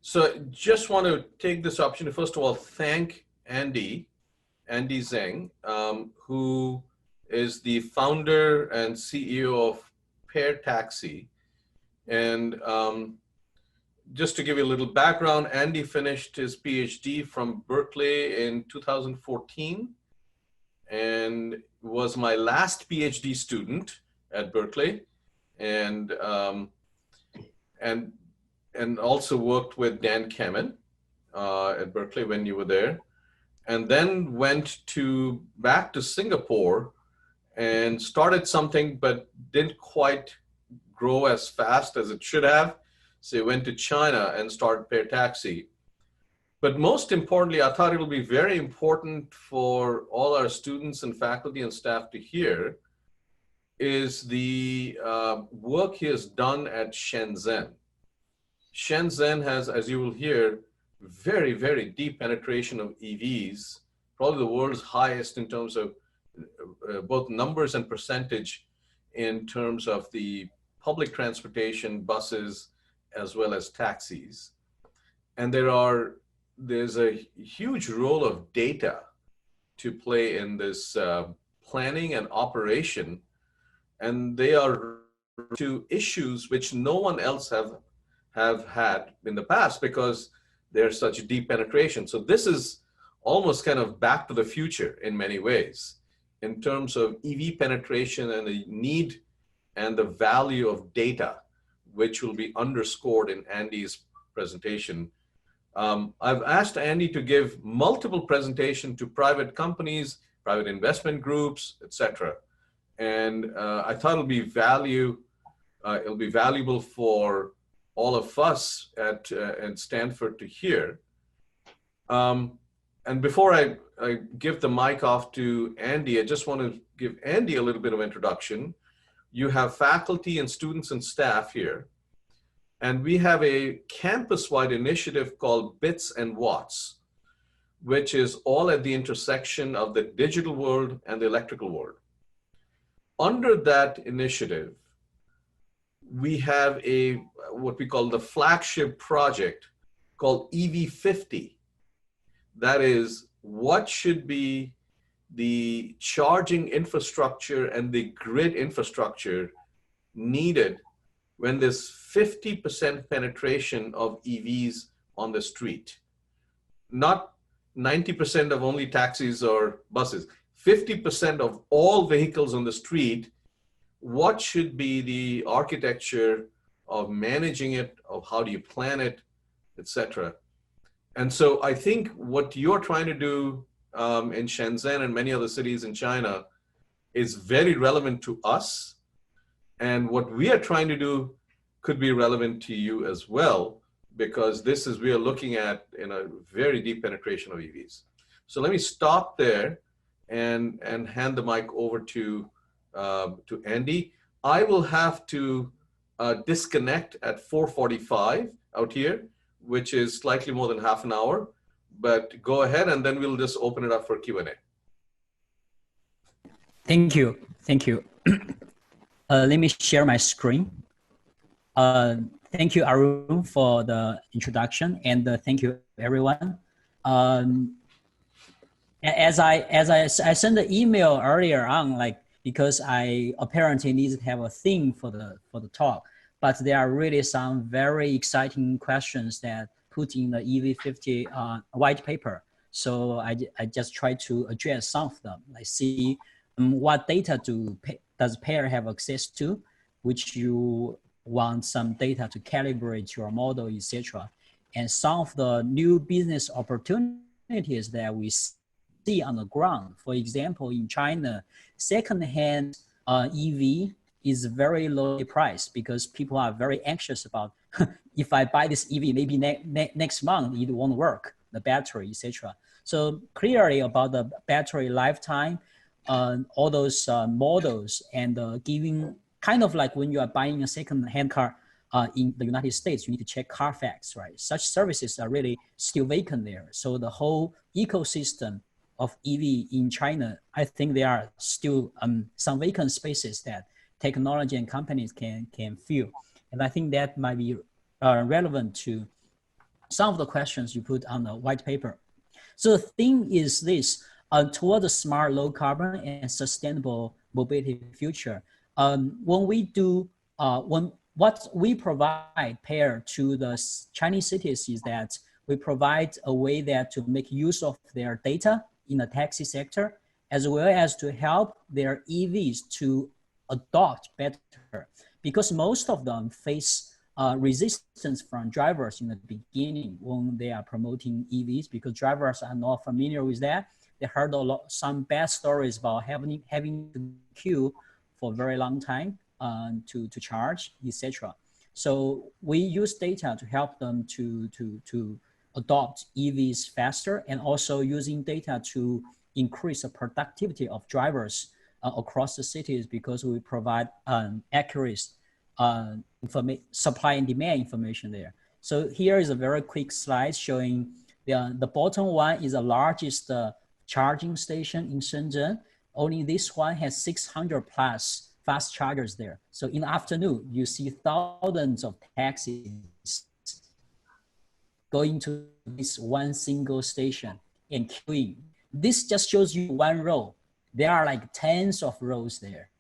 So just want to take this opportunity, first of all, thank Andy Zheng, who is the founder and CEO of Pear Taxi. And just to give you a little background, Andy finished his PhD from Berkeley in 2014 and was my last PhD student at Berkeley. And also worked with Dan Kamen at Berkeley when you were there, and then went back to Singapore and started something, but didn't quite grow as fast as it should have. So he went to China and started Pear Taxi. But most importantly, I thought it'll be very important for all our students and faculty and staff to hear is the work he has done at Shenzhen. Shenzhen has, as you will hear, very, very deep penetration of EVs, probably the world's highest in terms of both numbers and percentage in terms of the public transportation, buses, as well as taxis. And there's a huge role of data to play in this planning and operation. And they are to issues which no one else have had in the past because there's such deep penetration. So this is almost kind of back to the future in many ways in terms of EV penetration and the need and the value of data, which will be underscored in Andy's presentation. I've asked Andy to give multiple presentations to private companies, private investment groups, etc. And I thought it'll be valuable for all of us at Stanford to hear. And before I give the mic off to Andy, I just want to give Andy a little bit of introduction. You have faculty and students and staff here. And we have a campus-wide initiative called Bits and Watts, which is all at the intersection of the digital world and the electrical world. Under that initiative, we have what we call the flagship project called EV50. That is, what should be the charging infrastructure and the grid infrastructure needed when there's 50% penetration of EVs on the street. Not 90% of only taxis or buses, 50% of all vehicles on the street. What should be the architecture of managing it, of how do you plan it, etc. And so I think what you're trying to do in Shenzhen and many other cities in China is very relevant to us. And what we are trying to do could be relevant to you as well, because we are looking at in a very deep penetration of EVs. So let me stop there and hand the mic over to Andy. I will have to disconnect at 4:45 out here, which is slightly more than half an hour, but go ahead and then we'll just open it up for Q&A. Thank you. Let me share my screen. Thank you, Arun, for the introduction, and thank you, everyone. As I sent the email earlier on, because I apparently need to have a theme for the talk, but there are really some very exciting questions that put in the EV50 white paper. So I just try to address some of them. See what data does Pear have access to, which you want some data to calibrate your model, etc. And some of the new business opportunities that we see on the ground. For example, in China, second-hand EV is very low price because people are very anxious about if I buy this EV, maybe next month it won't work, the battery, etc. So clearly about the battery lifetime, all those models and giving kind of like when you are buying a second-hand car in the United States, you need to check Carfax, right? Such services are really still vacant there. So the whole ecosystem of EV in China, I think there are still some vacant spaces that technology and companies can fill. And I think that might be relevant to some of the questions you put on the white paper. So the thing is this, toward a smart, low carbon and sustainable mobility future, when we do, what we provide paired to the Chinese cities is that we provide a way that to make use of their data in the taxi sector, as well as to help their EVs to adopt better, because most of them face resistance from drivers in the beginning when they are promoting EVs, because drivers are not familiar with that. They heard some bad stories about having to queue for a very long time to charge, etc. So we use data to help them to adopt EVs faster, and also using data to increase the productivity of drivers across the cities, because we provide accurate supply and demand information there. So here is a very quick slide showing the bottom one is the largest charging station in Shenzhen. Only this one has 600 plus fast chargers there. So in the afternoon, you see thousands of taxis going to this one single station and queuing. This just shows you one row. There are like tens of rows there.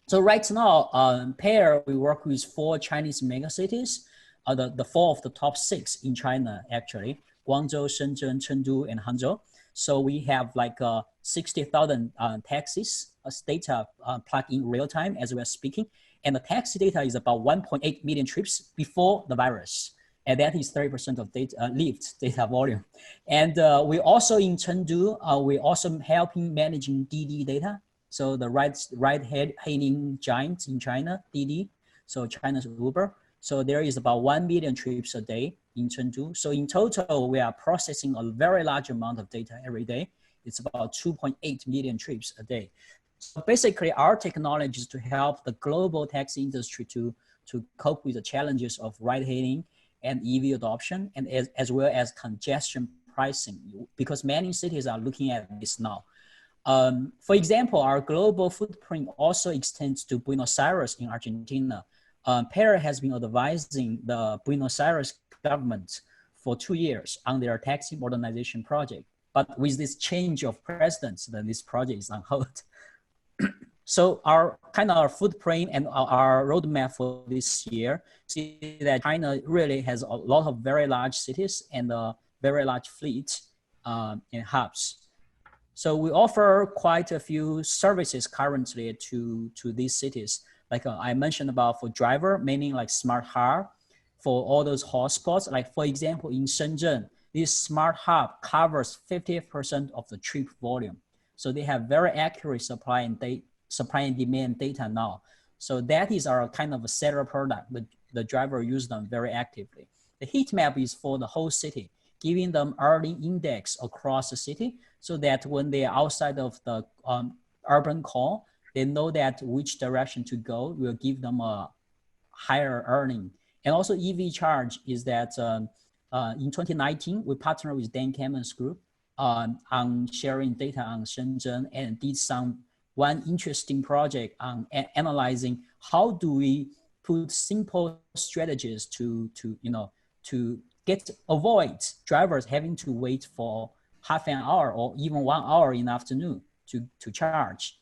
So right now, Pair, we work with 4 Chinese megacities, the 4 of the top 6 in China, actually, Guangzhou, Shenzhen, Chengdu, and Hangzhou. So we have like 60,000 taxis data plugged in real time as we're speaking. And the taxi data is about 1.8 million trips before the virus. And that is 30% of data, lived data volume. And we also in Chengdu, we also helping managing DD data. So the ride-hailing giant in China, DD, so China's Uber. So there is about 1 million trips a day in Chengdu. So in total, we are processing a very large amount of data every day. It's about 2.8 million trips a day. So basically, our technology is to help the global taxi industry to cope with the challenges of ride-hailing and EV adoption, and as well as congestion pricing, because many cities are looking at this now. For example, our global footprint also extends to Buenos Aires in Argentina. Pair has been advising the Buenos Aires government for 2 years on their taxi modernization project. But with this change of presidents, then this project is on hold. So our footprint and our roadmap for this year, see that China really has a lot of very large cities and a very large fleet and hubs. So we offer quite a few services currently to these cities. Like I mentioned about for driver, meaning like smart hub for all those hotspots. Like for example, in Shenzhen, this smart hub covers 50% of the trip volume. So they have very accurate supply and demand data now. So that is our kind of a seller product. The driver use them very actively. The heat map is for the whole city, giving them early index across the city, so that when they are outside of the urban core, they know that which direction to go will give them a higher earning. And also EV charge is that in 2019, we partnered with Dan Cameron's group on sharing data on Shenzhen, and did one interesting project on analyzing how do we put simple strategies to avoid drivers having to wait for half an hour or even 1 hour in the afternoon to charge.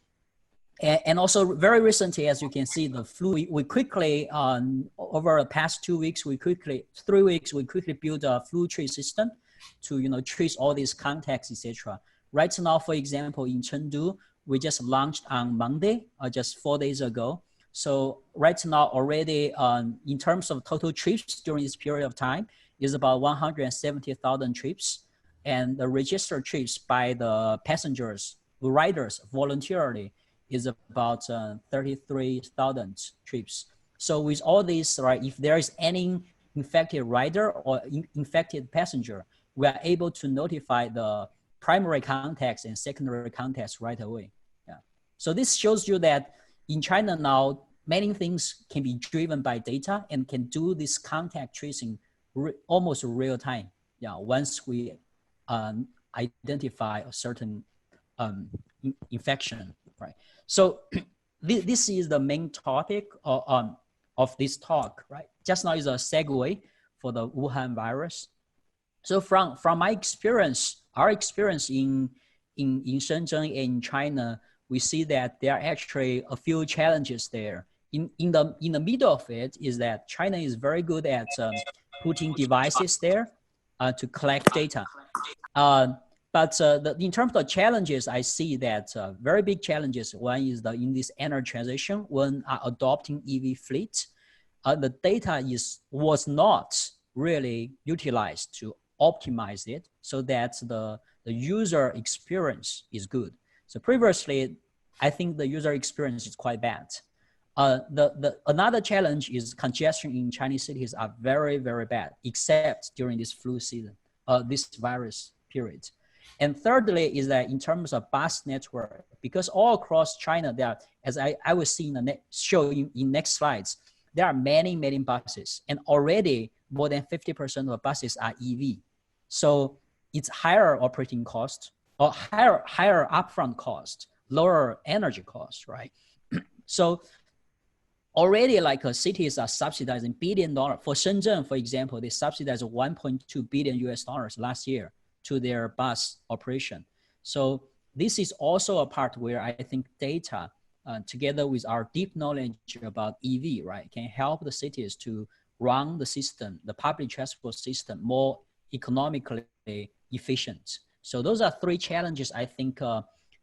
And also very recently, as you can see, the flu, we quickly, over the past 3 weeks, we quickly built a flu tree system to, trace all these contacts, etc. Right now, for example, in Chengdu, we just launched on Monday, just 4 days ago. So right now already, in terms of total trips during this period of time, is about 170,000 trips. And the registered trips by the passengers, the riders voluntarily, is about 33,000 trips. So with all this, right, if there is any infected rider or infected passenger, we are able to notify the primary contacts and secondary contacts right away. Yeah. So this shows you that in China now, many things can be driven by data and can do this contact tracing almost real time. Yeah, once we identify a certain infection, right? So this is the main topic of this talk, right? Just now is a segue for the Wuhan virus. So from my experience, our experience in Shenzhen and in China, we see that there are actually a few challenges there. In the middle of it is that China is very good at putting devices there to collect data. But in terms of challenges, I see that very big challenges. One is in this energy transition, when adopting EV fleet, the data was not really utilized to optimize it so that the user experience is good. So previously, I think the user experience is quite bad. Another challenge is congestion in Chinese cities are very, very bad, except during this flu season, this virus period. And thirdly is that in terms of bus network, because all across China, there are, as I will see in the show in next slides, there are many, many buses, and already more than 50% of buses are EV. So it's higher operating cost or higher upfront cost, lower energy cost, right? So already like cities are subsidizing $1 billion. For Shenzhen, for example, they subsidized $1.2 billion US last year to their bus operation. So this is also a part where I think data, together with our deep knowledge about EV, right, can help the cities to run the system, the public transport system, more economically efficient. So those are three challenges I think,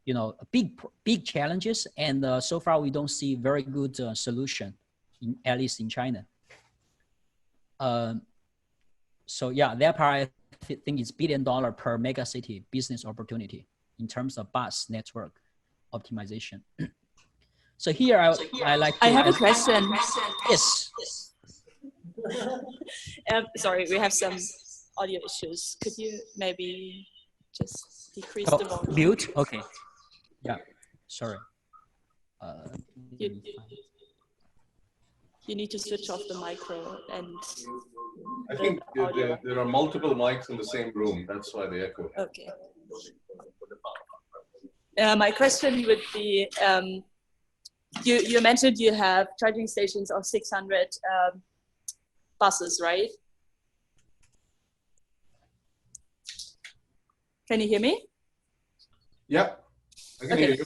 you know, big challenges, and so far we don't see very good solution, at least in China. So yeah, that part I think is $1 billion per mega city business opportunity in terms of bus network optimization. So here I like to I have a question. Yes. Sorry, we have some audio issues. Could you maybe just decrease the volume? Mute? Okay. Yeah, sorry. You need to switch off the micro and I think there are multiple mics in the same room. That's why they echo. okay. My question would be, you mentioned you have charging stations of 600 buses, right? Can you hear me? Yeah, I can hear you.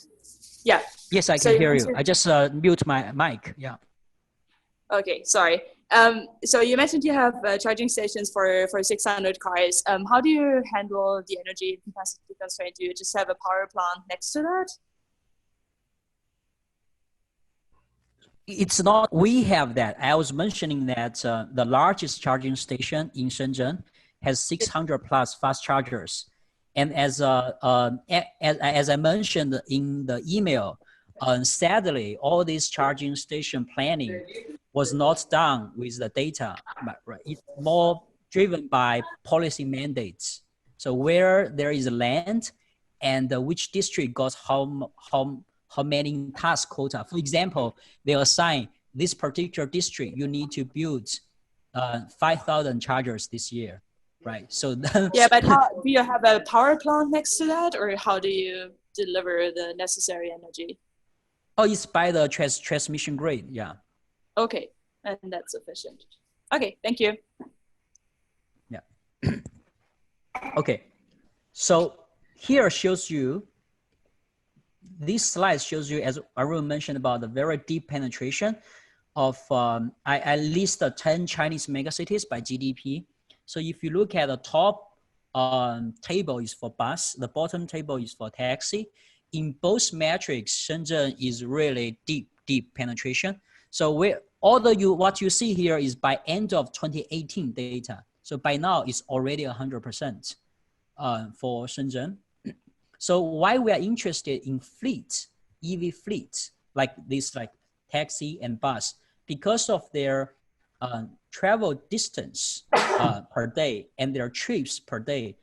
Yeah. Yes, I can hear you. I just mute my mic. Yeah. Okay, sorry. So you mentioned you have charging stations for 600 cars. How do you handle the energy capacity constraint? Do you just have a power plant next to that? It's not, we have that. I was mentioning that the largest charging station in Shenzhen has 600 plus fast chargers. And as I mentioned in the email, sadly, all this charging station planning was not done with the data, but it's more driven by policy mandates. So where there is land and which district got how many task quota. For example, they assign this particular district, you need to build 5,000 chargers this year, right? So yeah, but how, do you have a power plant next to that, or how do you deliver the necessary energy? Oh, it's by the transmission grid, yeah. Okay, and that's sufficient. Okay, thank you. Yeah. Okay, so here shows you, this slide shows you, as Arun mentioned, about the very deep penetration of, I listed 10 Chinese megacities by GDP. So if you look at the top table is for bus, the bottom table is for taxi. In both metrics, Shenzhen is really deep penetration. So what you see here is by end of 2018 data. So by now it's already 100% for Shenzhen. So why we are interested in fleet, EV fleets, like this, like taxi and bus, because of their travel distance per day and their trips per day.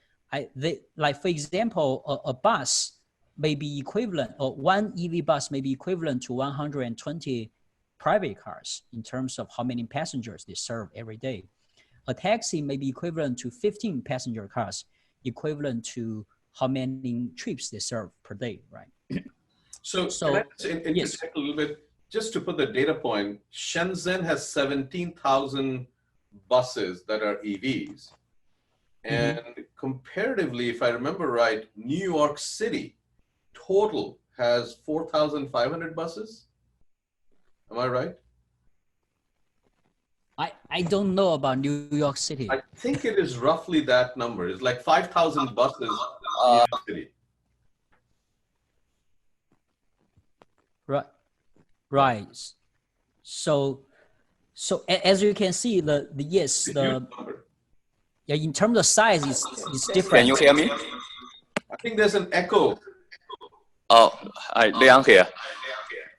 Like for example, a bus may be equivalent, or one EV bus may be equivalent to 120 private cars in terms of how many passengers they serve every day. A taxi may be equivalent to 15 passenger cars, equivalent to how many trips they serve per day, right? So can I just interject a little bit? Just to put the data point, Shenzhen has 17,000 buses that are EVs. And comparatively, if I remember right, New York City total has 4,500 buses. Am I right? I don't know about New York City. I think it is roughly that number. It's like 5,000 buses in New York City. Right. Right. So as you can see, yeah, in terms of size, it's different. Can you hear me? I think there's an echo. Oh, hi, Liang here.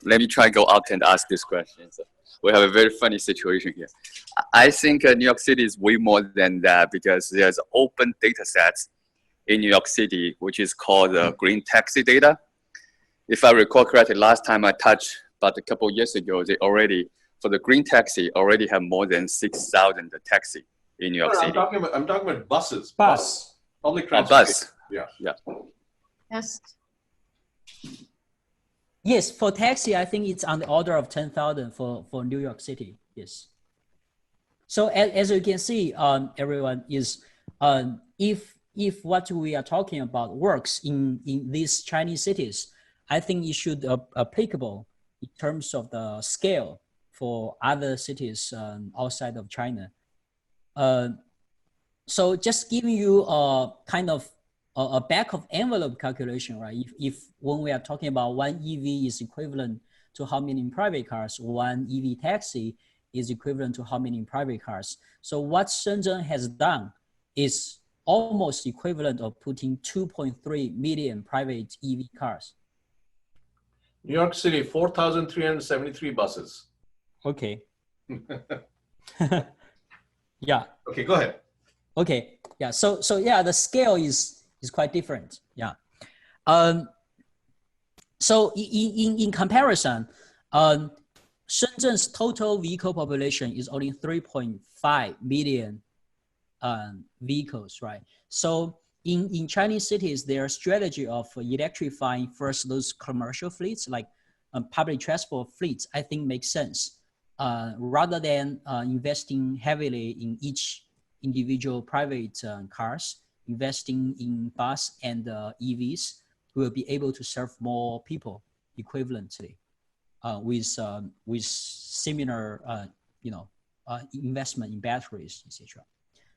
Let me try and go out and ask this question. So we have a very funny situation here. I think New York City is way more than that because there's open data sets in New York City, which is called green taxi data. If I recall correctly, last time I touched about a couple of years ago, they already, for the green taxi, already have more than 6,000 taxi in New York City. I'm talking about buses. Bus. Public Oh, transportation. bus. Yeah. Yeah. Yes. Yes, for taxi, I think it's on the order of 10,000 for New York City. Yes. So as you can see, everyone is if what we are talking about works in these Chinese cities, I think it should applicable in terms of the scale for other cities outside of China. So just giving you a kind of a back of envelope calculation, right? If when we are talking about one EV is equivalent to how many private cars, one EV taxi is equivalent to how many private cars. So what Shenzhen has done is almost equivalent of putting 2.3 million private EV cars. New York City, 4,373 buses. Okay. Yeah. Okay, go ahead. Okay. Yeah. So yeah, the scale is quite different. Yeah. So in comparison, Shenzhen's total vehicle population is only 3.5 million vehicles, right? So in Chinese cities, their strategy of electrifying first those commercial fleets, like public transport fleets, I think makes sense. Rather than investing heavily in each individual private cars, investing in bus and EVs will be able to serve more people equivalently with similar investment in batteries, etc.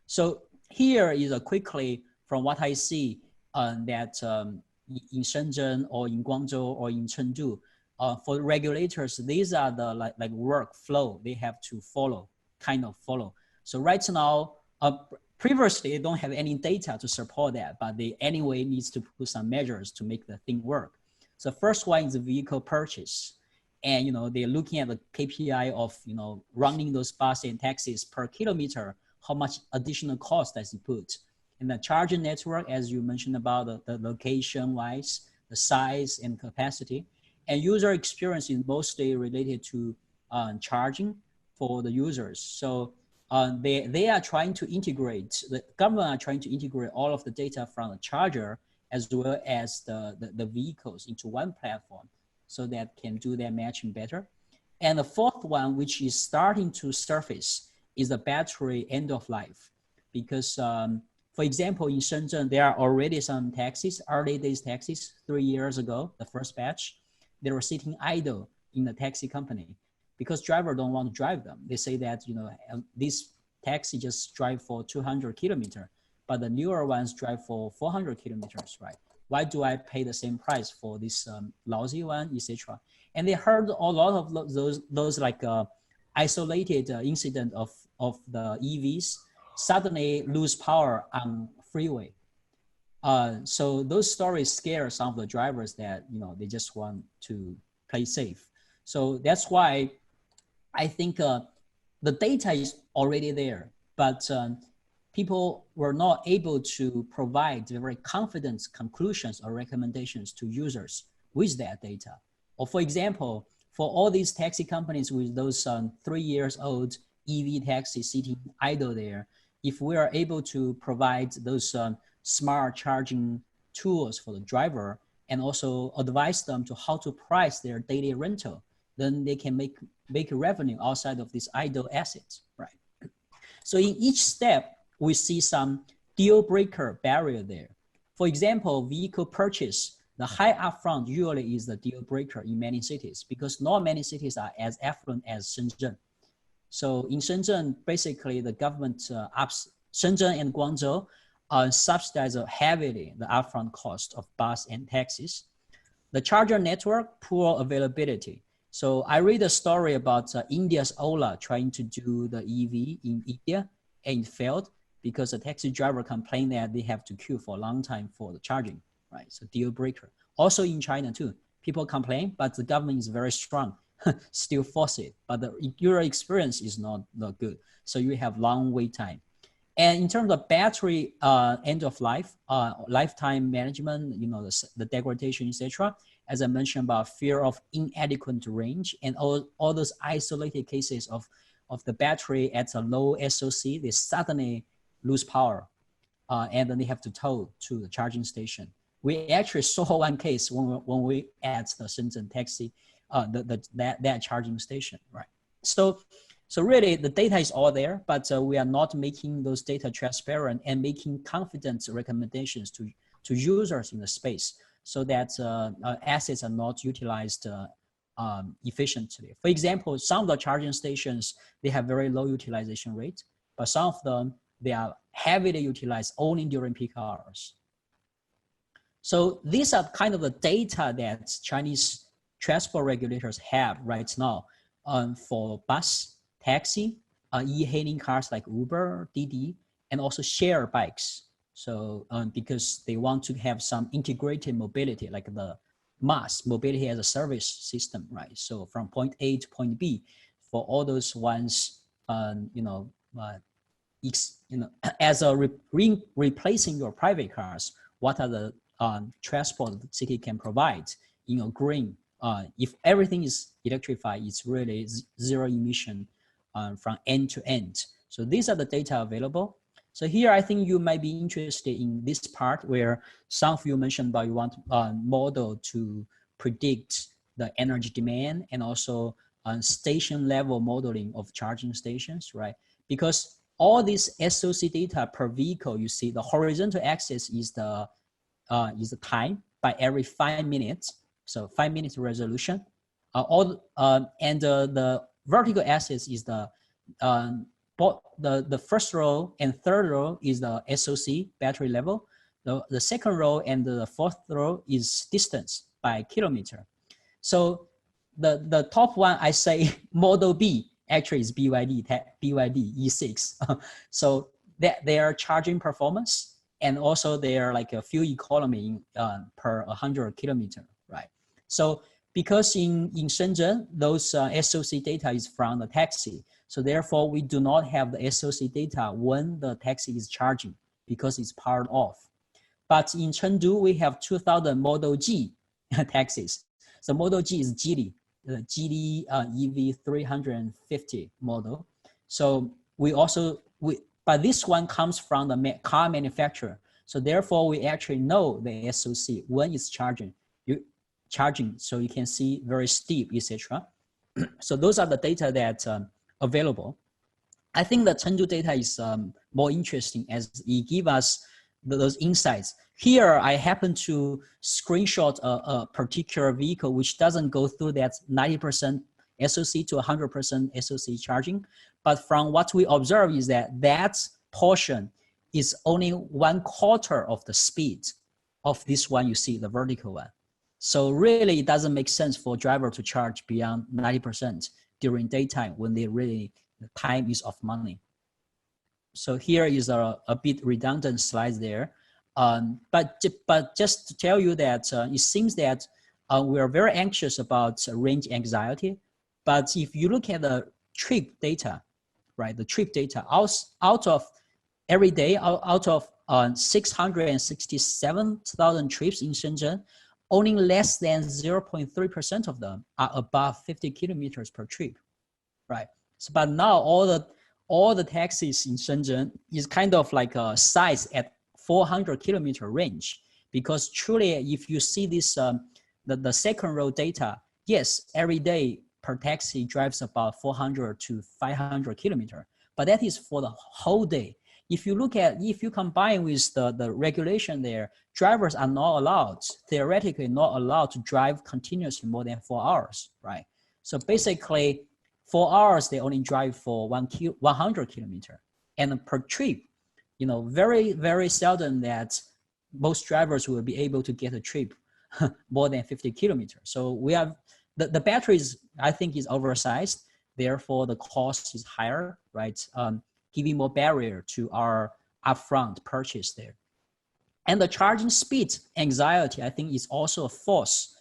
So here is quickly from what I see that in Shenzhen or in Guangzhou or in Chengdu, for regulators, these are the like workflow they have to follow. So right now, previously they don't have any data to support that, but they anyway needs to put some measures to make the thing work. So first one is the vehicle purchase. And they're looking at the KPI of running those buses and taxis per kilometer, how much additional cost does it put? And the charging network, as you mentioned about the location-wise, the size and capacity. And user experience is mostly related to charging for the users. So they are trying to integrate, the government are trying to integrate all of the data from the charger as well as the vehicles into one platform so that can do their matching better. And the fourth one, which is starting to surface, is the battery end of life. Because for example, in Shenzhen, there are already some taxis, early days taxis, 3 years ago, the first batch, they were sitting idle in the taxi company because drivers don't want to drive them. They say that, this taxi just drive for 200 kilometers, but the newer ones drive for 400 kilometers, right? Why do I pay the same price for this lousy one, etc.? And they heard a lot of those like isolated incident of the EVs suddenly lose power on freeway. So those stories scare some of the drivers that they just want to play safe. So that's why I think the data is already there, but people were not able to provide very confident conclusions or recommendations to users with that data. Or for example, for all these taxi companies with those 3 years old EV taxis sitting idle there, if we are able to provide those smart charging tools for the driver and also advise them to how to price their daily rental, then they can make revenue outside of these idle assets, right? So in each step, we see some deal breaker barrier there. For example, vehicle purchase, the high upfront usually is the deal breaker in many cities because not many cities are as affluent as Shenzhen. So in Shenzhen, basically the government Shenzhen and Guangzhou subsidize heavily the upfront cost of bus and taxis. The charger network, poor availability. So I read a story about India's Ola trying to do the EV in India and it failed because the taxi driver complained that they have to queue for a long time for the charging, right? So deal breaker. Also in China too, people complain, but the government is very strong, still force it. But your experience is not good. So you have long wait time. And in terms of battery end of life, lifetime management, you know, the degradation, etc. As I mentioned about fear of inadequate range and all those isolated cases of the battery at a low SOC, they suddenly lose power and then they have to tow to the charging station. We actually saw one case when we at the Shenzhen taxi, that charging station, right? So really the data is all there, but we are not making those data transparent and making confident recommendations to users in the space so that assets are not utilized efficiently. For example, some of the charging stations, they have very low utilization rate, but some of them, they are heavily utilized only during peak hours. So these are kind of the data that Chinese transport regulators have right now for bus, taxi, e-hailing cars like Uber, Didi, and also share bikes. So because they want to have some integrated mobility, like the MaaS, mobility as a service system, right? So from point A to point B, for all those ones, as a replacing your private cars, what are the transport the city can provide in a green? If everything is electrified, it's really zero emission from end to end. So these are the data available. So here, I think you might be interested in this part where some of you mentioned about you want a model to predict the energy demand and also station level modeling of charging stations, right? Because all this SOC data per vehicle, you see the horizontal axis is the time by every 5 minutes. So 5 minutes resolution. And the vertical axis is the first row and third row is the SOC battery level. The second row and the fourth row is distance by kilometer. So the top one, I say model B, actually is BYD E6. So that they are charging performance and also they are like a fuel economy per 100 kilometer, right? So because in Shenzhen, those SOC data is from the taxi. So therefore, we do not have the SOC data when the taxi is charging because it's powered off. But in Chengdu, we have 2000 Model G taxis. So Model G is Geely, the Geely EV350 model. So but this one comes from the car manufacturer. So therefore, we actually know the SOC when it's charging. So you can see very steep, etc. So those are the data that available. I think the Chengdu data is more interesting as it gives us those insights. Here, I happen to screenshot a particular vehicle which doesn't go through that 90% SOC to 100% SOC charging. But from what we observe is that portion is only 1/4 of the speed of this one you see, the vertical one. So really, it doesn't make sense for a driver to charge beyond 90% during daytime when the time is of money. So here is a bit redundant slide there. But just to tell you that it seems that we are very anxious about range anxiety. But if you look at the trip data, right, the trip data out of every day, out of 667,000 trips in Shenzhen, only less than 0.3% of them are above 50 kilometers per trip, right? So, but now all the taxis in Shenzhen is kind of like a size at 400 kilometer range, because truly, if you see this, the second row data, yes, every day per taxi drives about 400 to 500 kilometer, but that is for the whole day. If you combine with the regulation there, drivers are not allowed, theoretically not allowed to drive continuously more than 4 hours, right? So basically 4 hours, they only drive for 100 kilometers. And per trip, you know, very, very seldom that most drivers will be able to get a trip more than 50 kilometers. So we have, the batteries, I think, is oversized. Therefore, the cost is higher, right? Giving more barrier to our upfront purchase there. And the charging speed anxiety, I think, is also a false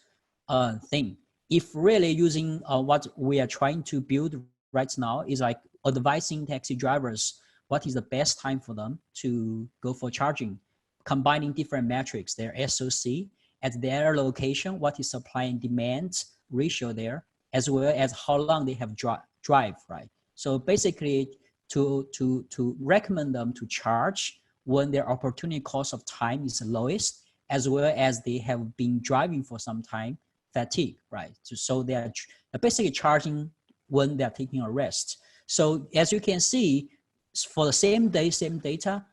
thing. If really using what we are trying to build right now is like advising taxi drivers what is the best time for them to go for charging, combining different metrics, their SOC at their location, what is supply and demand ratio there, as well as how long they have drive, right? So basically to recommend them to charge when their opportunity cost of time is the lowest, as well as they have been driving for some time, fatigue, right? So they're basically charging when they're taking a rest. So as you can see, for the same day, same data,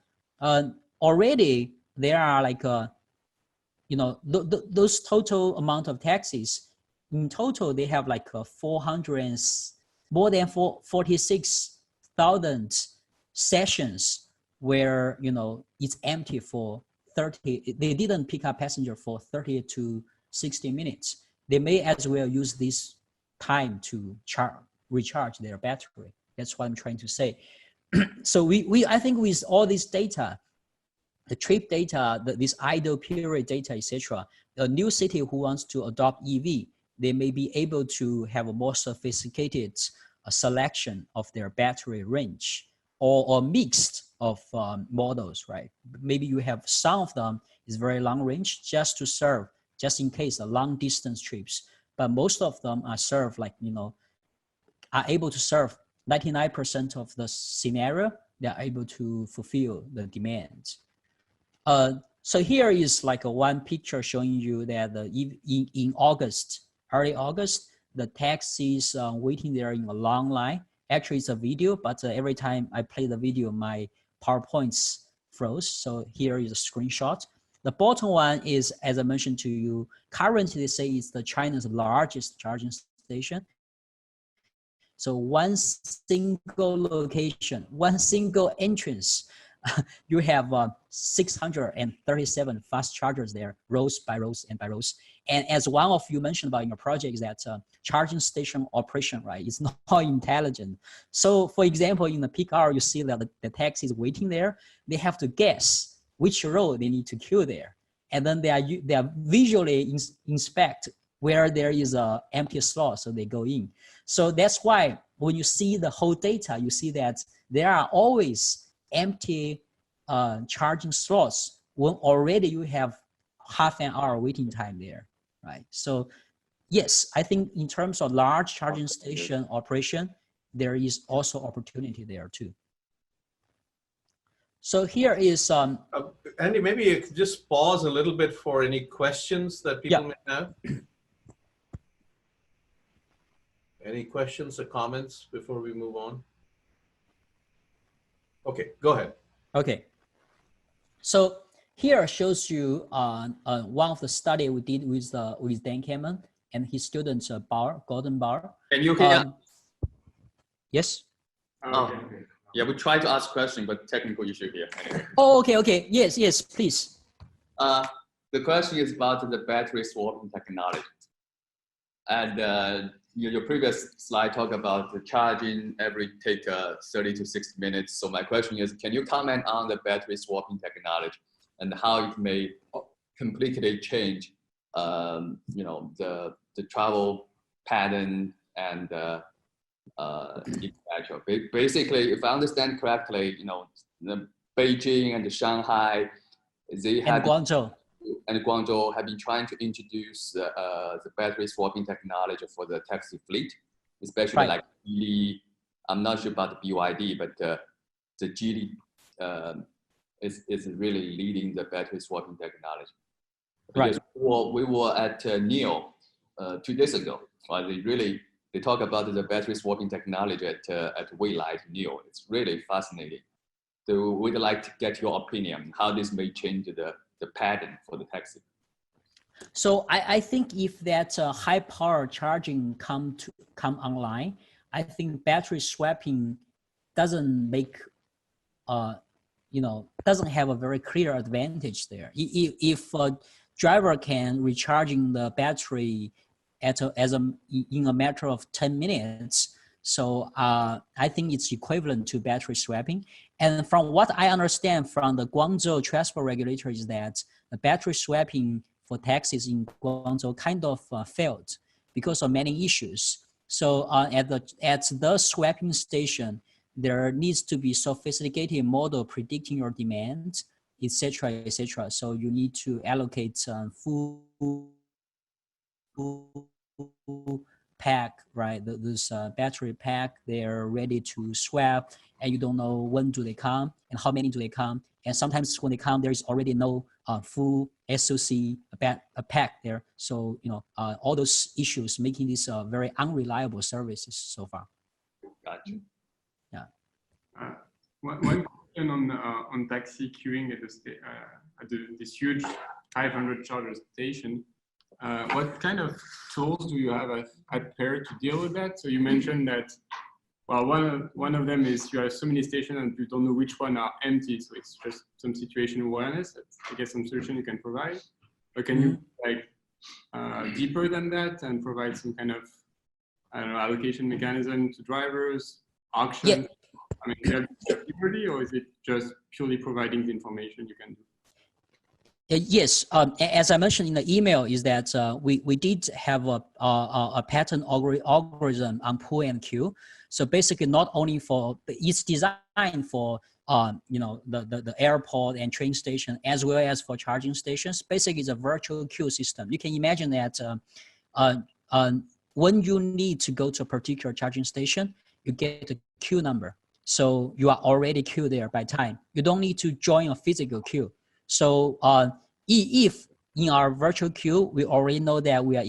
already there are like, you know, those total amount of taxis, in total, they have like more than 46,000 sessions where, you know, it's empty for 30, they didn't pick up passenger for 30 to 60 minutes. They may as well use this time to recharge their battery. That's what I'm trying to say. So I think with all this data, the trip data, this idle period data, etc., a new city who wants to adopt EV, they may be able to have a more sophisticated selection of their battery range, or mixed of models, right? Maybe you have some of them is very long range just in case the long distance trips, but most of them are served like, you know, are able to serve 99% of the scenario. They are able to fulfill the demands. So here is like one picture showing you that in August, early August, the taxis waiting there in a long line. Actually, it's a video, but every time I play the video, my PowerPoints froze. So here is a screenshot. The bottom one is, as I mentioned to you, currently they say it's China's largest charging station. So one single location, one single entrance, you have 637 fast chargers there, rows by rows and by rows. And as one of you mentioned about in your project is that charging station operation, right, is not intelligent. So for example, in the peak hour, you see that the taxi is waiting there. They have to guess which row they need to queue there. And then they are visually inspect where there is a empty slot, so they go in. So that's why when you see the whole data, you see that there are always empty charging slots when already you have half an hour waiting time there, right? So yes, I think in terms of large charging station operation, there is also opportunity there too. So here is Andy, maybe you could just pause a little bit for any questions that people may have. Any questions or comments before we move on? Okay, go ahead. Okay. So here shows you one of the study we did with Dan Kamen and his students, Gordon Barr. Can you hear? Yes. Yeah, we try to ask questions, but technical issue here. Anyway. Oh, okay. Yes, please. The question is about the battery swapping technology. And your previous slide talked about the charging take 30 to 60 minutes. So my question is, can you comment on the battery swapping technology and how it may completely change, you know, the travel pattern and etc. Basically, if I understand correctly, you know, the Beijing and the Shanghai, they have Guangzhou have been trying to introduce the battery swapping technology for the taxi fleet, especially like Geely. I'm not sure about the BYD, but the Geely is really leading the battery swapping technology. Because we were at NEO 2 days ago. They really they talk about the battery swapping technology at Waylight Neo. It's really fascinating. So we'd like to get your opinion, how this may change the pattern for the taxi. So I think if that high power charging come online, I think battery swapping doesn't make, doesn't have a very clear advantage there. If a driver can recharging the battery in a matter of 10 minutes, so I think it's equivalent to battery swapping. And from what I understand from the Guangzhou transport regulator is that the battery swapping for taxis in Guangzhou kind of failed because of many issues. So at the swapping station, there needs to be sophisticated model predicting your demand, etc., etc. So you need to allocate full pack, right? This battery pack, they're ready to swap, and you don't know when do they come and how many do they come. And sometimes when they come, there is already no full SOC a pack there. So all those issues making this very unreliable services so far. Gotcha. Yeah. One question on taxi queuing at this huge 500 charger station. What kind of tools do you have at Pair to deal with that? So you mentioned that, well, one of them is you have so many stations and you don't know which one are empty. So it's just some situation awareness. That's, I guess, some solution you can provide. But can you deeper than that and provide some kind of, I don't know, allocation mechanism to drivers, auction? Yeah. I mean, do you have liberty, or is it just purely providing the information you can do? Yes, as I mentioned in the email, is that we did have a pattern algorithm on pull and queue. So basically, not only for it's designed for the airport and train station as well as for charging stations. Basically, it's a virtual queue system. You can imagine that when you need to go to a particular charging station, you get a queue number. So you are already queued there by time. You don't need to join a physical queue. So if in our virtual queue, we already know that we are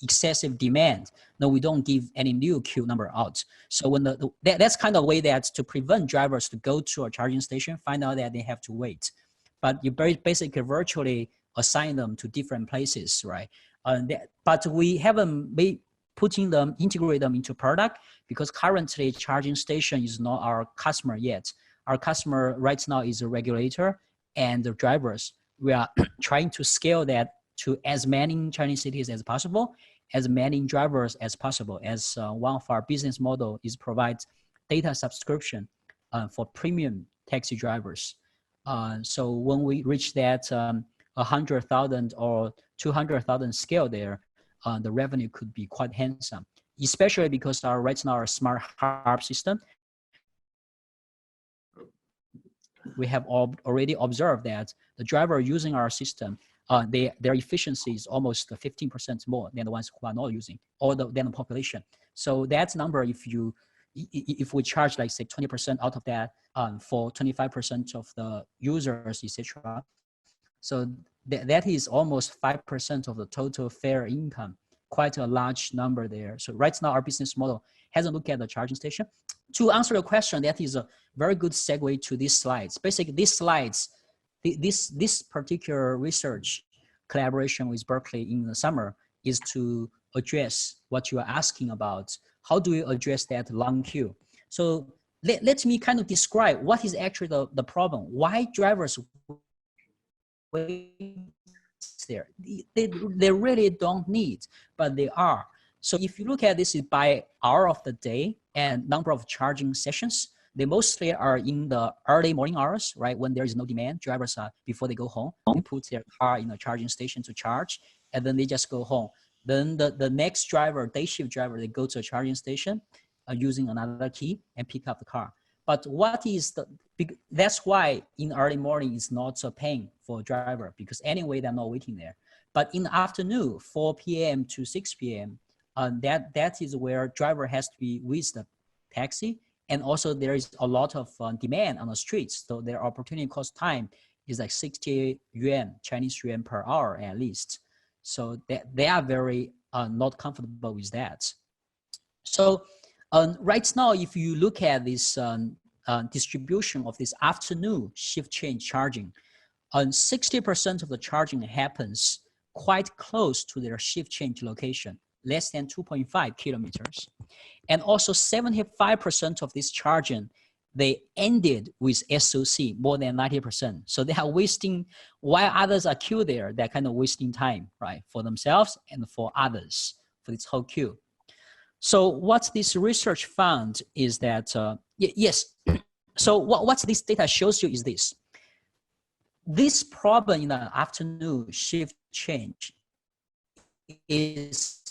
excessive demand, no, we don't give any new queue number out. So when that's kind of way that to prevent drivers to go to a charging station, find out that they have to wait. But you basically virtually assign them to different places, right? But we haven't integrate them into product because currently charging station is not our customer yet. Our customer right now is a regulator and the drivers. We are trying to scale that to as many Chinese cities as possible, as many drivers as possible, as one of our business model is provide data subscription for premium taxi drivers. So when we reach that 100,000 or 200,000 scale there, the revenue could be quite handsome, especially because right now our smart hub system, we have already observed that the driver using our system, their efficiency is almost 15% more than the ones who are not using, or than the population. So that number, if we charge like say 20% out of that for 25% of the users, etc. So that is almost 5% of the total fare income, quite a large number there. So right now our business model hasn't looked at the charging station. To answer your question, that is a very good segue to these slides. Basically, these slides, this particular research collaboration with Berkeley in the summer is to address what you are asking about. How do we address that long queue? So let me kind of describe what is actually the problem. Why drivers wait there? They really don't need, but they are. So if you look at this by hour of the day and number of charging sessions, they mostly are in the early morning hours, right? When there is no demand, drivers are, before they go home, they put their car in a charging station to charge, and then they just go home. Then the next driver, day shift driver, they go to a charging station using another key and pick up the car. But that's why in early morning it's not a pain for a driver, because anyway, they're not waiting there. But in the afternoon, 4 p.m. to 6 p.m., that is where driver has to be with the taxi. And also there is a lot of demand on the streets. So their opportunity cost time is like 60 yuan, Chinese yuan per hour at least. So they are very not comfortable with that. So right now, if you look at this distribution of this afternoon shift change charging, 60% of the charging happens quite close to their shift change location, less than 2.5 kilometers. And also 75% of this charging, they ended with SOC, more than 90%. So they are wasting, while others are queued there, they're kind of wasting time, right? For themselves and for others, for this whole queue. So what this research found is that, yes, so what this data shows you is this. This problem in the afternoon shift change is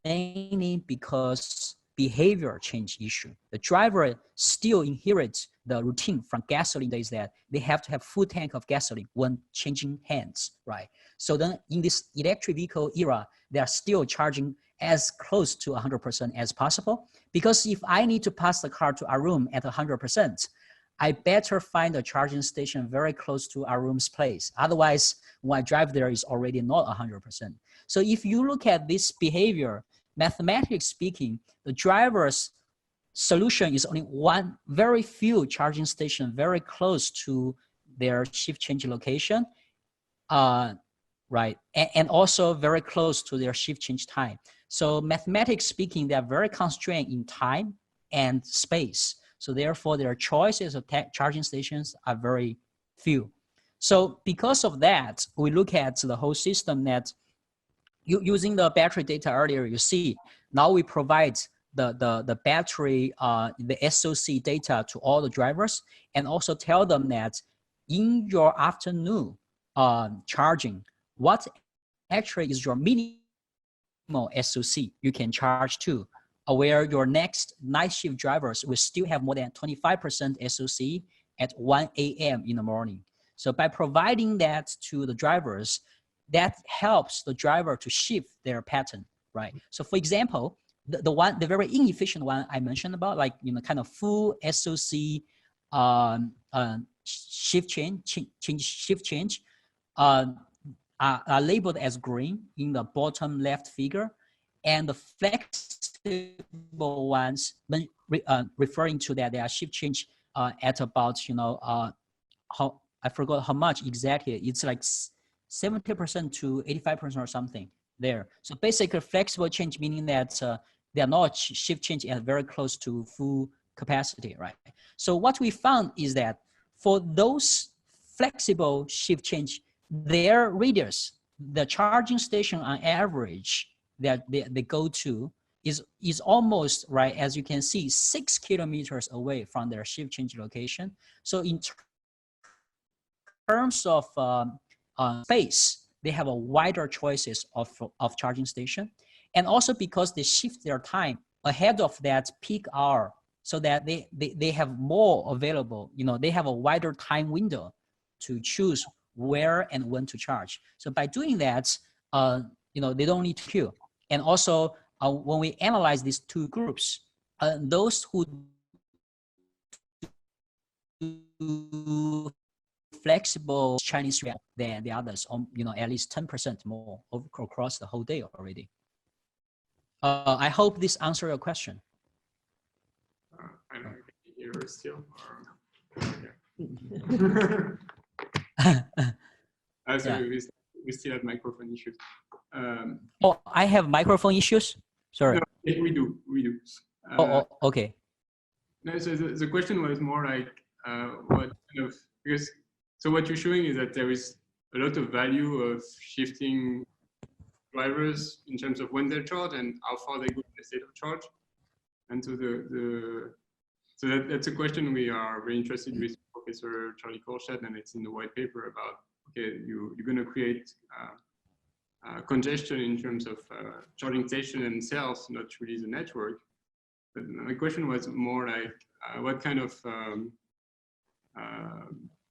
mainly because behavior change issue. The driver still inherits the routine from gasoline days that they have to have full tank of gasoline when changing hands, right? So then in this electric vehicle era, they are still charging as close to 100% as possible. Because if I need to pass the car to our room at 100%, I better find a charging station very close to our room's place. Otherwise, when I drive there, it's already not 100%. So if you look at this behavior, mathematically speaking, the driver's solution is only one, very few charging stations very close to their shift change location, right? And also very close to their shift change time. So mathematically speaking, they are very constrained in time and space. So therefore, their choices of charging stations are very few. So because of that, we look at the whole system that using the battery data earlier, you see, now we provide the battery, the SOC data to all the drivers, and also tell them that in your afternoon charging, what actually is your minimum SOC you can charge to, where your next night shift drivers will still have more than 25% SOC at 1 a.m. in the morning. So by providing that to the drivers, that helps the driver to shift their pattern, right? So for example, the very inefficient one I mentioned about, like, kind of full SOC shift change are labeled as green in the bottom left figure, and the flexible ones, referring to that, they are shift change at about, how, I forgot how much exactly. It's like 70% to 85% or something there. So basically flexible change, meaning that they are not shift change at very close to full capacity, right? So what we found is that for those flexible shift change, their radius, the charging station on average that they go to is almost, right, as you can see, 6 kilometers away from their shift change location. So in terms of space, they have a wider choices of charging station. And also because they shift their time ahead of that peak hour, so that they have more available, they have a wider time window to choose where and when to charge. So by doing that, they don't need to queue. And also when we analyze these two groups, those who do flexible Chinese yuan than the others, at least 10% more across the whole day already. I hope this answers your question. I don't know if you hear still. Sorry, yeah. We still have microphone issues. Oh, I have microphone issues? Sorry. No, we do. Okay. No, so the question was more like, what kind of, because, so what you're showing is that there is a lot of value of shifting drivers in terms of when they charge and how far they go in the state of charge. And so that's a question we are very interested with Professor Charlie Kolschat, and it's in the white paper about, okay, you're going to create congestion in terms of charging station and cells, not really the network. But my question was more like, what kind of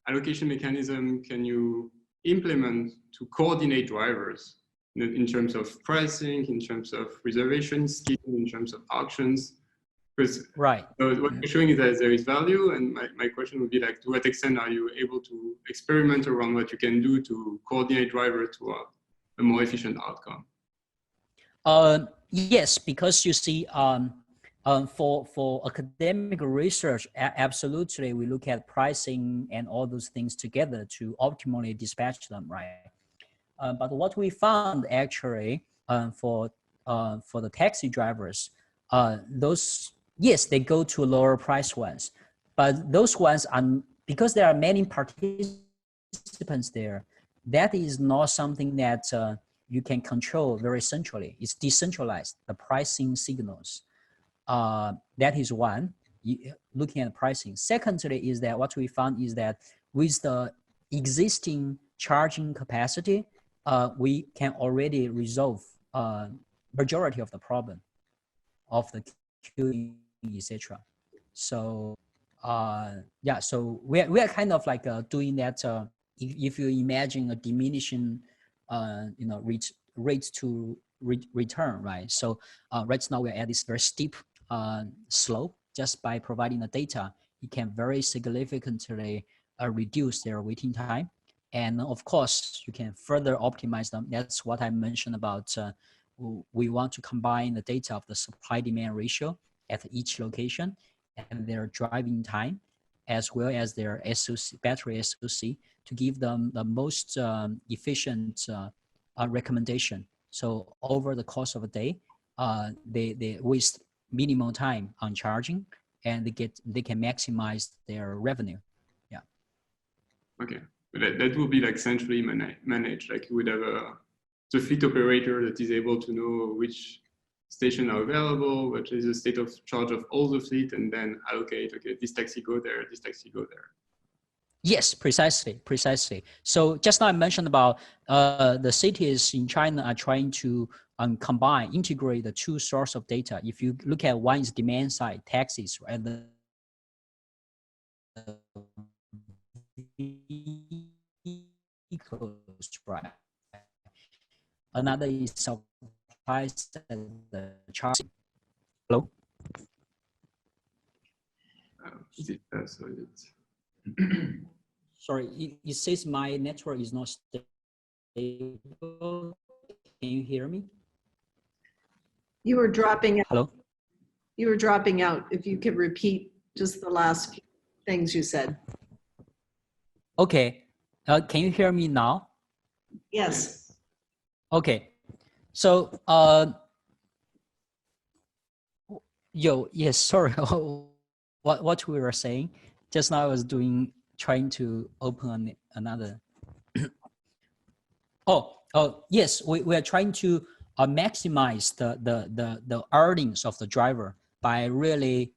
allocation mechanism can you implement to coordinate drivers in terms of pricing, in terms of reservation scheme, in terms of auctions? Because right. What you're showing is that there is value, and my question would be like, to what extent are you able to experiment around what you can do to coordinate drivers to a more efficient outcome? Yes, because you see, for academic research, absolutely, we look at pricing and all those things together to optimally dispatch them, right? But what we found actually for the taxi drivers, those, yes, they go to lower price ones, but those ones are, because there are many participants there, that is not something that you can control very centrally. It's decentralized, the pricing signals. That is one, looking at pricing. Secondly is that what we found is that with the existing charging capacity, we can already resolve majority of the problem of the queuing, etc. So yeah, so we are kind of like doing that. If you imagine a diminishing, rate to return, right? So right now we're at this very steep slope. Just by providing the data, it can very significantly reduce their waiting time. And of course, you can further optimize them. That's what I mentioned about we want to combine the data of the supply-demand ratio at each location and their driving time, as well as their SOC, battery SOC, to give them the most efficient recommendation. So over the course of a day, they waste minimal time on charging, and they can maximize their revenue. Yeah. Okay, but that will be like centrally managed. Like you would have the fleet operator that is able to know which stations are available, what is the state of charge of all the fleet, and then allocate, okay, this taxi go there, this taxi go there. Yes, precisely. So just now I mentioned about the cities in China are trying to integrate the two sources of data. If you look at one is demand side, taxis, right? The vehicles, right? Another is supply side, the charging. Hello? Sorry, it says my network is not stable. Can you hear me? You were dropping out. Hello? You were dropping out. If you could repeat just the last few things you said. Okay. Can you hear me now? Yes. Okay. So, yes, sorry. what we were saying just now, I was trying to open another. Yes, we are trying to maximize the earnings of the driver by really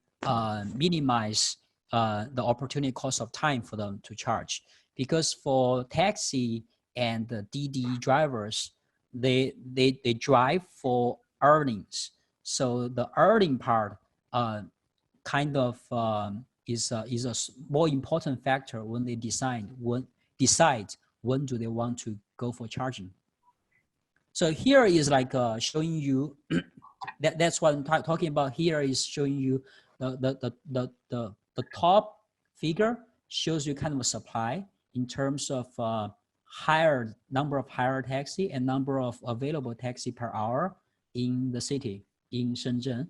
minimize the opportunity cost of time for them to charge. Because for taxi and the DD drivers, they drive for earnings. So the earning part kind of is a more important factor when they decide when do they want to go for charging. So here is like showing you that's what I'm talking about. Here is showing you the top figure shows you kind of a supply in terms of number of hired taxi and number of available taxi per hour in the city in Shenzhen.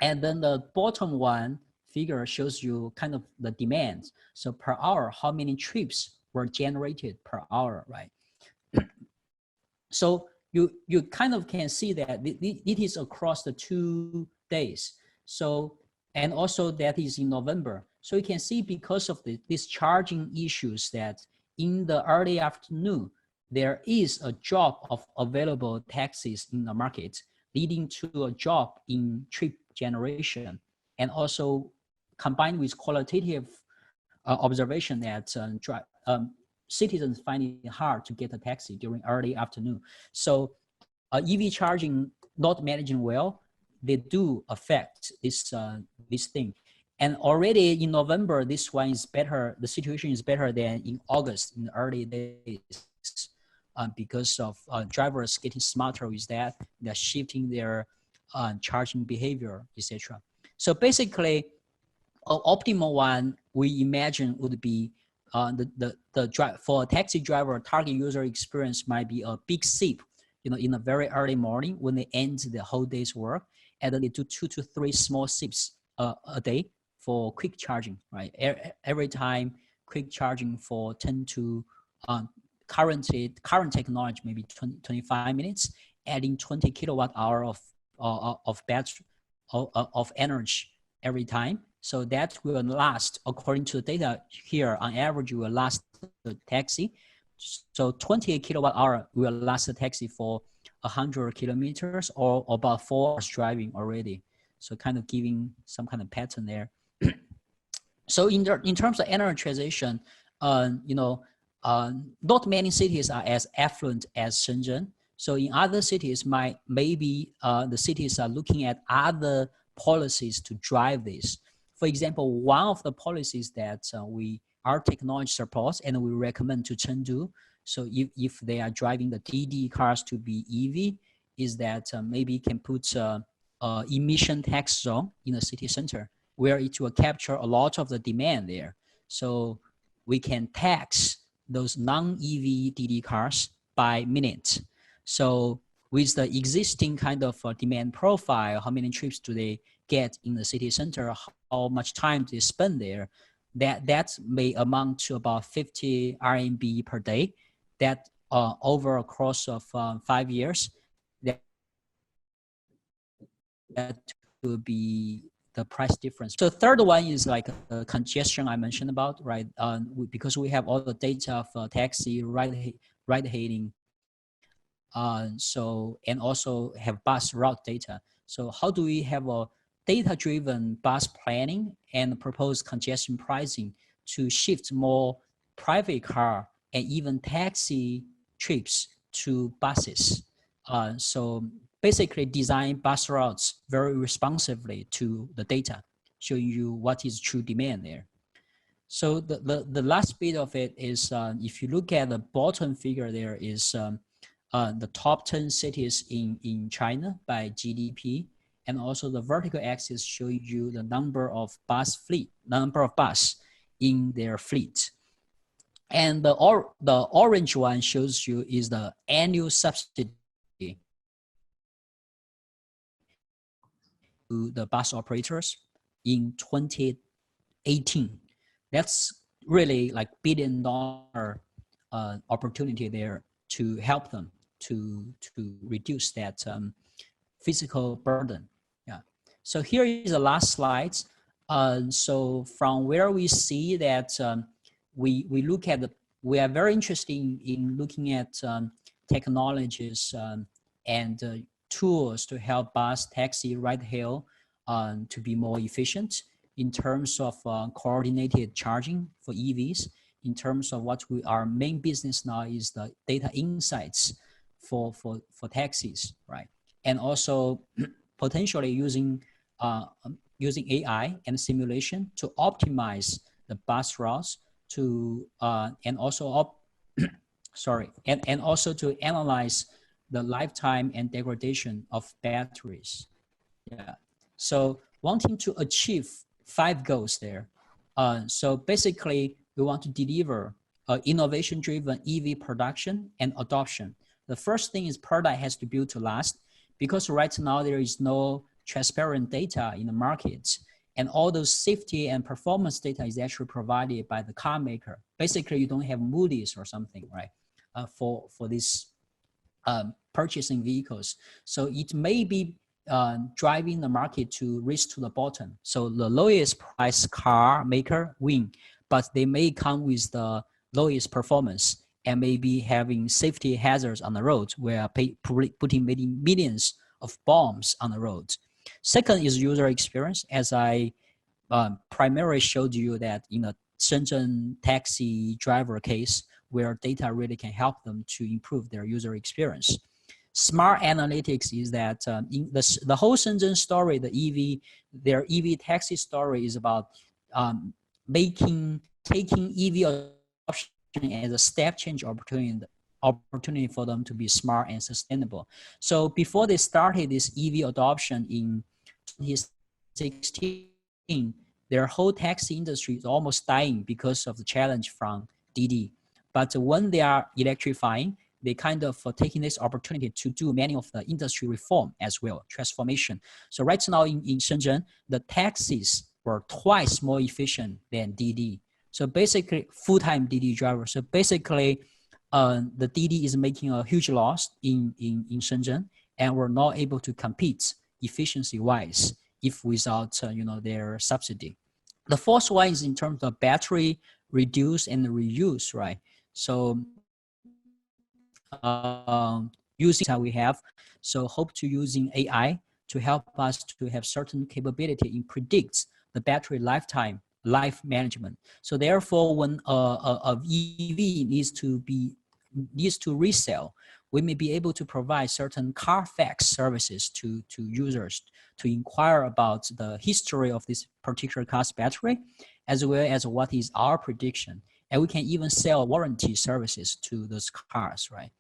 And then the bottom one figure shows you kind of the demand. So per hour, how many trips were generated per hour, right? So you kind of can see that it is across the 2 days. So, and also that is in November. So you can see because of these charging issues that in the early afternoon, there is a drop of available taxis in the market, leading to a drop in trip generation, and also combined with qualitative observation that citizens find it hard to get a taxi during early afternoon. So EV charging not managing well, they do affect this thing. And already in November, this one is better. The situation is better than in August in the early days because of drivers getting smarter with that. They're shifting their charging behavior, etc. So basically, an optimal one we imagine would be for a taxi driver, target user experience might be a big sip. in the very early morning when they end the whole day's work, and then they do 2 to 3 small sips a day for quick charging, right? Every time quick charging for 10 to current technology, maybe 25 minutes, adding 20 kilowatt hour of battery of energy every time. So that will last, according to the data here, on average will last the taxi. So 28 kilowatt hour will last the taxi for 100 kilometers or about 4 hours driving already. So kind of giving some kind of pattern there. So in terms of energy transition, not many cities are as affluent as Shenzhen. So in other cities, maybe the cities are looking at other policies to drive this. For example, one of the policies that our technology supports and we recommend to Chengdu, so if they are driving the DD cars to be EV, is that maybe can put emission tax zone in the city center where it will capture a lot of the demand there. So we can tax those non-EV DD cars by minute. So with the existing kind of demand profile, how many trips do they get in the city center, how much time do they spend there, that may amount to about 50 RMB per day. That over a course of 5 years, that will be the price difference. So third one is like congestion I mentioned about, right? Because we have all the data of taxi, ride hailing, and also have bus route data. So how do we have a data-driven bus planning and propose congestion pricing to shift more private car and even taxi trips to buses? So basically design bus routes very responsively to the data, showing you what is true demand there. So the last bit of it is, if you look at the bottom figure, there is the top 10 cities in China by GDP, and also the vertical axis showing you the number of bus in their fleet. And the orange one shows you is the annual subsidy to the bus operators in 2018. That's really like $1 billion opportunity there to help them to reduce that physical burden. Yeah. So here is the last slide. So from where we see that we look at we are very interested in looking at technologies and tools to help bus, taxi, ride hail to be more efficient in terms of coordinated charging for EVs. In terms of what our main business now is the data insights for taxis, right? And also potentially using AI and simulation to optimize the bus routes and also to analyze the lifetime and degradation of batteries. Yeah. So wanting to achieve 5 goals there. So basically, we want to deliver innovation-driven EV production and adoption. The first thing is product has to build to last, because right now there is no transparent data in the markets, and all those safety and performance data is actually provided by the car maker. Basically, you don't have Moody's or something, right? For this purchasing vehicles. So it may be driving the market to race to the bottom. So the lowest price car maker win, but they may come with the lowest performance and maybe having safety hazards on the road where putting many millions of bombs on the road. Second is user experience, as I primarily showed you that in a Shenzhen taxi driver case where data really can help them to improve their user experience. Smart analytics is that in the whole Shenzhen story, their EV taxi story is about taking EV adoption as a step change opportunity for them to be smart and sustainable. So before they started this EV adoption in 2016, their whole taxi industry is almost dying because of the challenge from DD. But when they are electrifying, they kind of taking this opportunity to do many of the industry reform as well, transformation. So right now in Shenzhen, the taxis were twice more efficient than Didi. So basically, full-time Didi driver. So basically, the Didi is making a huge loss in Shenzhen, and we're not able to compete efficiency-wise if without their subsidy. The fourth one is in terms of battery reduce and reuse, right? So using that we have, so hope to using AI to help us to have certain capability in predicts the battery lifetime, life management. So therefore, when a EV needs to resell, we may be able to provide certain Carfax services to users to inquire about the history of this particular car's battery, as well as what is our prediction. And we can even sell warranty services to those cars, right?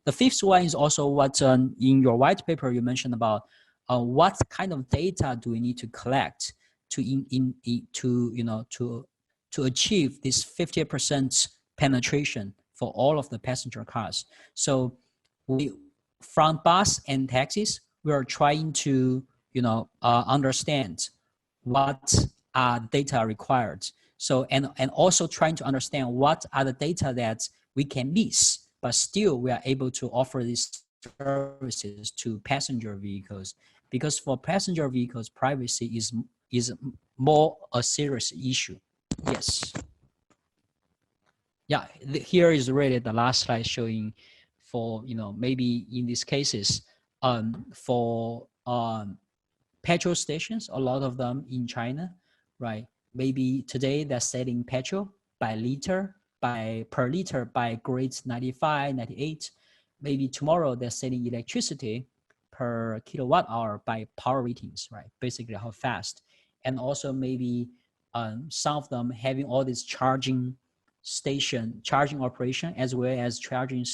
The fifth one is also what in your white paper you mentioned about what kind of data do we need to collect to achieve this 50% penetration for all of the passenger cars. So from bus and taxis, we are trying to understand what are data required. So and also trying to understand what are the data that we can miss, but still we are able to offer these services to passenger vehicles, because for passenger vehicles, privacy is more a serious issue. Yes. Yeah, here is really the last slide showing for, maybe in these cases, for petrol stations, a lot of them in China, right? Maybe today they're selling petrol by liter, per liter by grades 95, 98. Maybe tomorrow they're selling electricity per kilowatt hour by power ratings, right? Basically how fast. And also maybe some of them having all this charging operation, as well as charging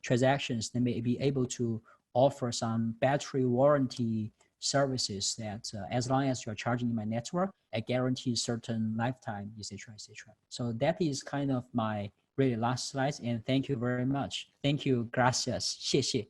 transactions. They may be able to offer some battery warranty services that as long as you're charging in my network, I guarantee certain lifetime, etc., etc. So that is kind of my really last slide, and thank you very much. Thank you, gracias, 谢谢.